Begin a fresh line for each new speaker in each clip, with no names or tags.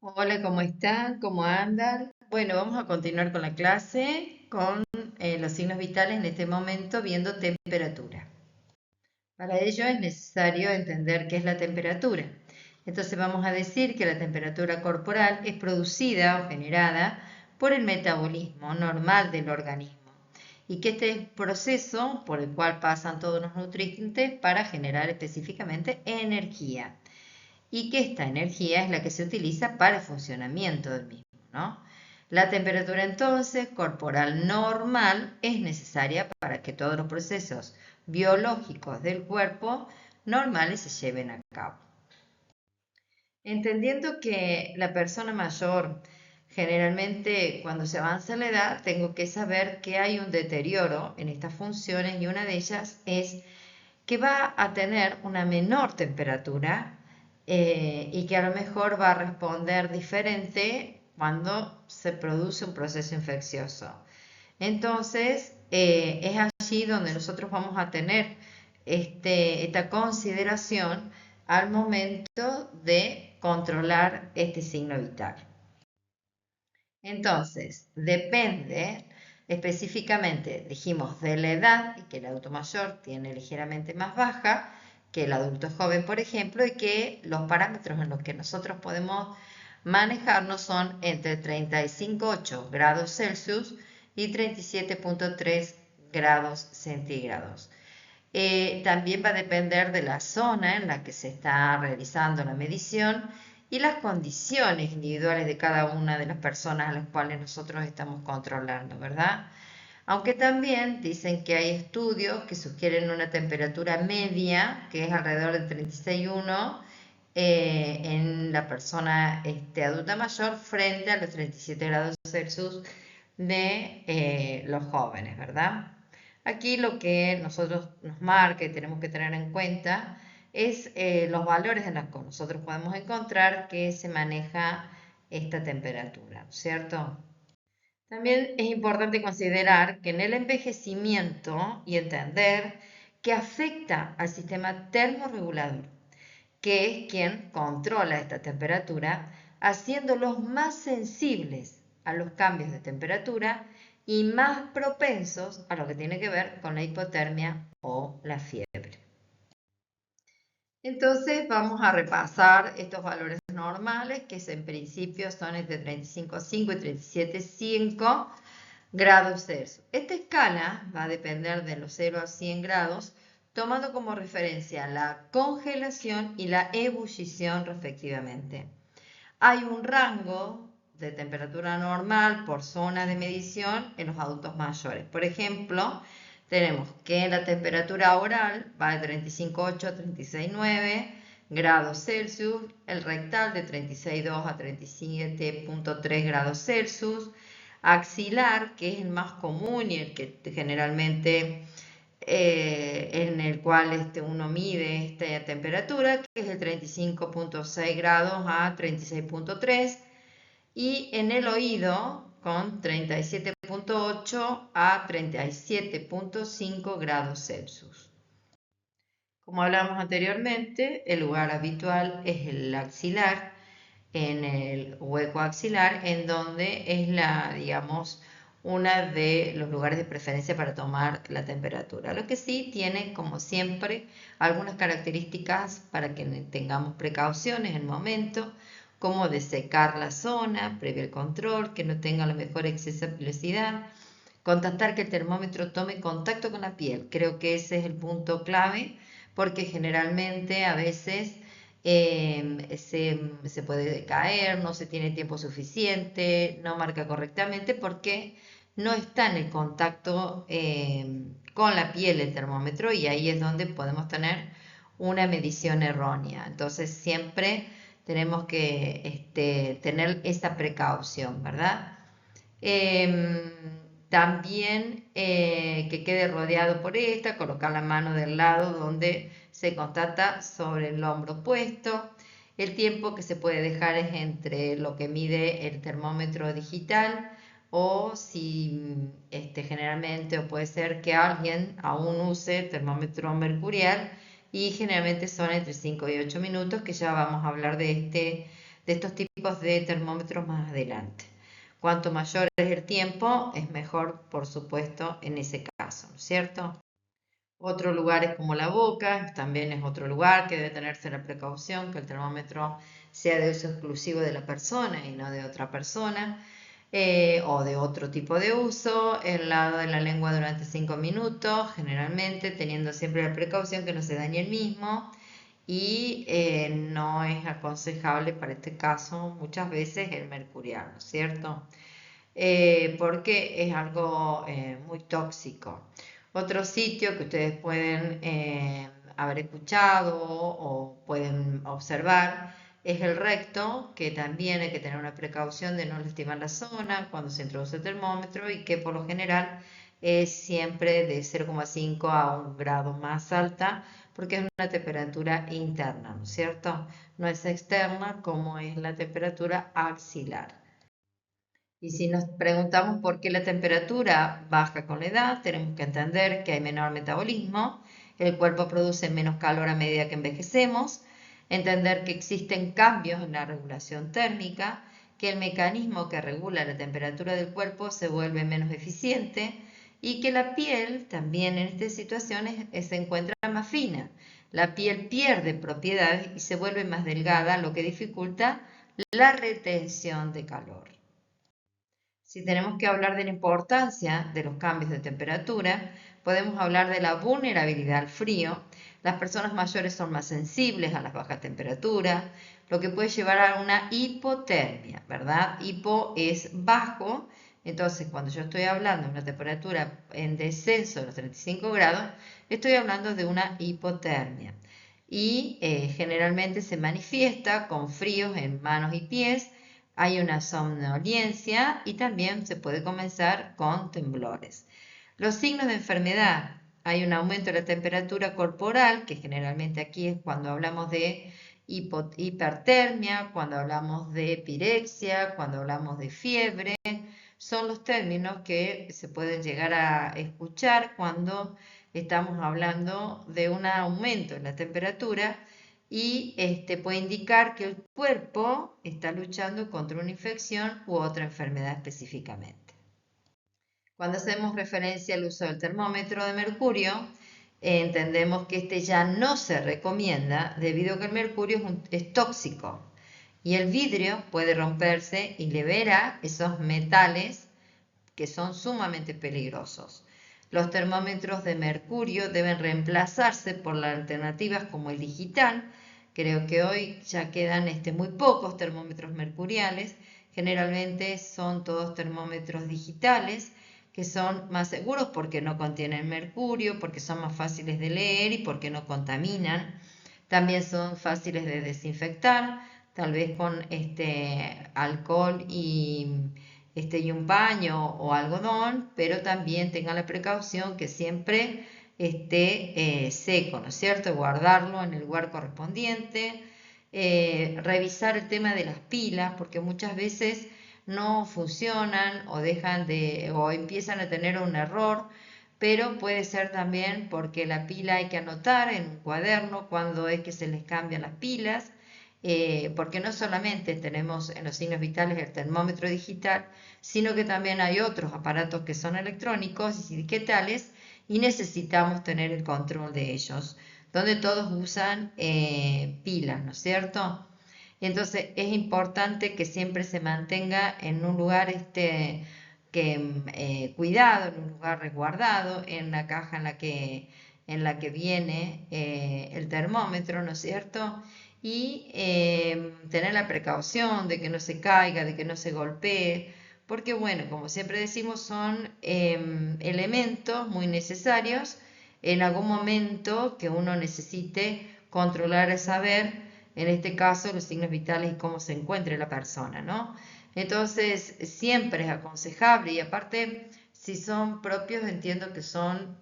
Hola, ¿cómo están? ¿Cómo andan? Bueno, vamos a continuar con la clase con los signos vitales en este momento viendo temperatura. Para ello es necesario entender qué es la temperatura. Entonces vamos a decir que la temperatura corporal es producida o generada por el metabolismo normal del organismo y que este es el proceso por el cual pasan todos los nutrientes para generar específicamente energía y que esta energía es la que se utiliza para el funcionamiento del mismo, ¿no? La temperatura entonces corporal normal es necesaria para que todos los procesos biológicos del cuerpo normales se lleven a cabo. Entendiendo que la persona mayor generalmente cuando se avanza la edad tengo que saber que hay un deterioro en estas funciones y una de ellas es que va a tener una menor temperatura y que a lo mejor va a responder diferente cuando se produce un proceso infeccioso. Entonces, es allí donde nosotros vamos a tener esta consideración al momento de controlar este signo vital. Entonces, depende específicamente, dijimos, de la edad, y que el adulto mayor tiene ligeramente más baja que el adulto joven, por ejemplo, y que los parámetros en los que nosotros podemos manejarnos son entre 35,8 grados Celsius y 37,3 grados centígrados. También va a depender de la zona en la que se está realizando la medición y las condiciones individuales de cada una de las personas a las cuales nosotros estamos controlando, ¿verdad? Aunque también dicen que hay estudios que sugieren una temperatura media, que es alrededor de 36,1 en la persona adulta mayor frente a los 37 grados Celsius de los jóvenes, ¿verdad? Aquí lo que nosotros nos marca y tenemos que tener en cuenta es los valores en los que nosotros podemos encontrar que se maneja esta temperatura, ¿cierto? También es importante considerar que en el envejecimiento y entender que afecta al sistema termorregulador, que es quien controla esta temperatura, haciéndolos más sensibles a los cambios de temperatura y más propensos a lo que tiene que ver con la hipotermia o la fiebre. Entonces vamos a repasar estos valores normales, que en principio son entre 35,5 y 37,5 grados Celsius. Esta escala va a depender de los 0 a 100 grados, tomando como referencia la congelación y la ebullición respectivamente. Hay un rango de temperatura normal por zona de medición en los adultos mayores. Por ejemplo, tenemos que la temperatura oral va de 35,8 a 36,9 grados Celsius, el rectal de 36,2 a 37,3 grados Celsius, axilar, que es el más común y el que generalmente en el cual uno mide esta temperatura, que es el 35,6 grados a 36,3, y en el oído con 37,8 a 37,5 grados Celsius. Como hablamos anteriormente, el lugar habitual es el axilar, en el hueco axilar, en donde es digamos, uno de los lugares de preferencia para tomar la temperatura. Lo que sí tiene, como siempre, algunas características para que tengamos precauciones en el momento, como de secar la zona previo al control, que no tenga la mejor exceso de velocidad, contactar que el termómetro tome contacto con la piel. Creo que ese es el punto clave, porque generalmente a veces se puede caer, no se tiene tiempo suficiente, no marca correctamente porque no está en el contacto con la piel el termómetro, y ahí es donde podemos tener una medición errónea. Entonces siempre tenemos que tener esa precaución, ¿verdad? También que quede rodeado por esta, colocar la mano del lado donde se constata sobre el hombro opuesto. El tiempo que se puede dejar es entre lo que mide el termómetro digital, o si generalmente, o puede ser que alguien aún use termómetro mercurial, y generalmente son entre 5 y 8 minutos, que ya vamos a hablar de estos tipos de termómetros más adelante. Cuanto mayor es el tiempo, es mejor, por supuesto, en ese caso, ¿no es cierto? Otro lugar es como la boca, también es otro lugar que debe tenerse la precaución que el termómetro sea de uso exclusivo de la persona y no de otra persona, o de otro tipo de uso. El lado de la lengua durante 5 minutos, generalmente teniendo siempre la precaución que no se dañe el mismo, y no es aconsejable para este caso muchas veces el mercurial, ¿no es cierto? Porque es algo muy tóxico. Otro sitio que ustedes pueden haber escuchado o pueden observar es el recto, que también hay que tener una precaución de no lastimar la zona cuando se introduce el termómetro, y que por lo general es siempre de 0,5 a 1 grado más alta, porque es una temperatura interna, ¿no es cierto? No es externa como es la temperatura axilar. Y si nos preguntamos por qué la temperatura baja con la edad, tenemos que entender que hay menor metabolismo, el cuerpo produce menos calor a medida que envejecemos, entender que existen cambios en la regulación térmica, que el mecanismo que regula la temperatura del cuerpo se vuelve menos eficiente y que la piel también en estas situaciones se encuentra más fina. La piel pierde propiedades y se vuelve más delgada, lo que dificulta la retención de calor. Si tenemos que hablar de la importancia de los cambios de temperatura, podemos hablar de la vulnerabilidad al frío. Las personas mayores son más sensibles a las bajas temperaturas, lo que puede llevar a una hipotermia, ¿verdad? Hipo es bajo, entonces cuando yo estoy hablando de una temperatura en descenso de los 35 grados, estoy hablando de una hipotermia. Y generalmente se manifiesta con fríos en manos y pies. Hay una somnolencia y también se puede comenzar con temblores. Los signos de enfermedad. Hay un aumento de la temperatura corporal, que generalmente aquí es cuando hablamos de hipertermia, cuando hablamos de pirexia, cuando hablamos de fiebre. Son los términos que se pueden llegar a escuchar cuando estamos hablando de un aumento en la temperatura, y puede indicar que el cuerpo está luchando contra una infección u otra enfermedad específicamente. Cuando hacemos referencia al uso del termómetro de mercurio, entendemos que este ya no se recomienda debido a que el mercurio es tóxico y el vidrio puede romperse y libera esos metales que son sumamente peligrosos. Los termómetros de mercurio deben reemplazarse por las alternativas como el digital. Creo que hoy ya quedan muy pocos termómetros mercuriales. Generalmente son todos termómetros digitales, que son más seguros porque no contienen mercurio, porque son más fáciles de leer y porque no contaminan. También son fáciles de desinfectar, tal vez con alcohol y un paño o algodón, pero también tengan la precaución que siempre esté seco, ¿no es cierto? Guardarlo en el lugar correspondiente, revisar el tema de las pilas, porque muchas veces no funcionan o o empiezan a tener un error, pero puede ser también porque la pila hay que anotar en un cuaderno cuando es que se les cambian las pilas. Porque no solamente tenemos en los signos vitales el termómetro digital, sino que también hay otros aparatos que son electrónicos y digitales y necesitamos tener el control de ellos, donde todos usan pilas, ¿no es cierto? Y entonces es importante que siempre se mantenga en un lugar cuidado, en un lugar resguardado, en la caja en la que viene el termómetro, ¿no es cierto? Y tener la precaución de que no se caiga, de que no se golpee, porque bueno, como siempre decimos, son elementos muy necesarios en algún momento que uno necesite controlar, saber, en este caso, los signos vitales y cómo se encuentre la persona, ¿no? Entonces, siempre es aconsejable, y aparte, si son propios, entiendo que son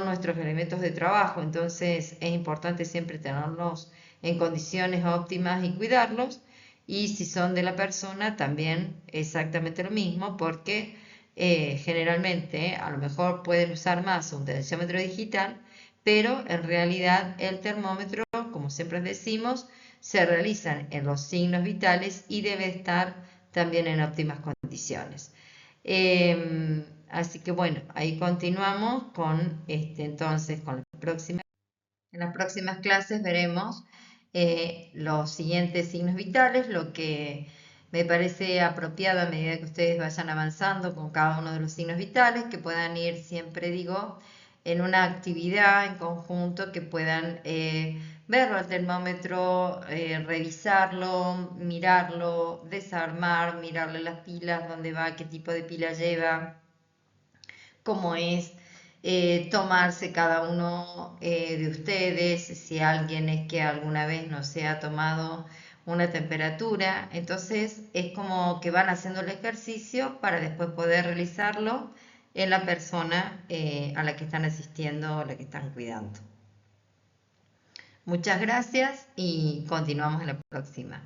nuestros elementos de trabajo, entonces es importante siempre tenerlos en condiciones óptimas y cuidarlos. Y si son de la persona, también exactamente lo mismo, porque generalmente a lo mejor pueden usar más un tensiómetro digital, pero en realidad el termómetro, como siempre decimos, se realizan en los signos vitales y debe estar también en óptimas condiciones. Así que bueno, ahí continuamos con entonces con la próxima. En las próximas clases veremos los siguientes signos vitales, lo que me parece apropiado a medida que ustedes vayan avanzando con cada uno de los signos vitales, que puedan ir, siempre digo, en una actividad en conjunto, que puedan verlo al termómetro, revisarlo, mirarlo, desarmar, mirarle las pilas, dónde va, qué tipo de pila lleva, cómo es. Tomarse cada uno de ustedes, si alguien es que alguna vez no se ha tomado una temperatura, entonces es como que van haciendo el ejercicio para después poder realizarlo en la persona a la que están asistiendo o a la que están cuidando. Muchas gracias y continuamos en la próxima.